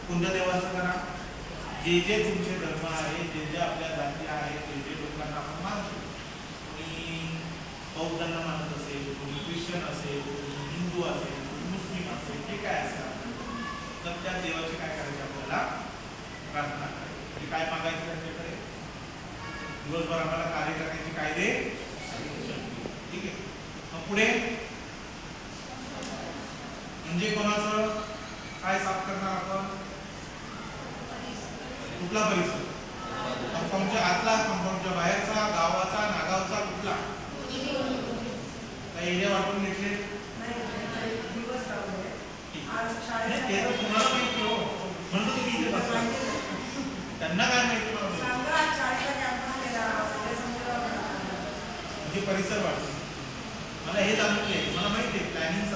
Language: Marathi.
कोणत्या देवाचं करा? जे जे तुमचे धर्म आहे, जे जे आपल्या जाती आहेत, जे जे लोकांना आपण मानतो, कोणी बौद्धांना मानत असेल, कोणी ख्रिश्चन असेल, कोणी हिंदू असेल, कोणी मुस्लिम असेल, जे काय असेल तर त्या देवाची काय करायची आपल्याला? प्रार्थना करायची. काय मागायचं त्यांच्याकडे? दिवसभर आम्हाला कार्य करण्याची काय दे? ठीक आहे. मग पुढे म्हणजे कोणाचं काय साफ करणार आपण? कुठला परिसर? कंपाऊंडच्या आतला, कंपाऊंडच्या बाहेरचा, गावाचा, नागावचा, कुठला? काही एरिया वाटून घेतले? तुम्हाला माहिती हो, म्हणून तुम्ही इथे बसला. त्यांना काय माहिती? म्हणजे परिसर वाटतो. मला हे जाणून घ्यायचं, मला माहिती आहे प्लॅनिंग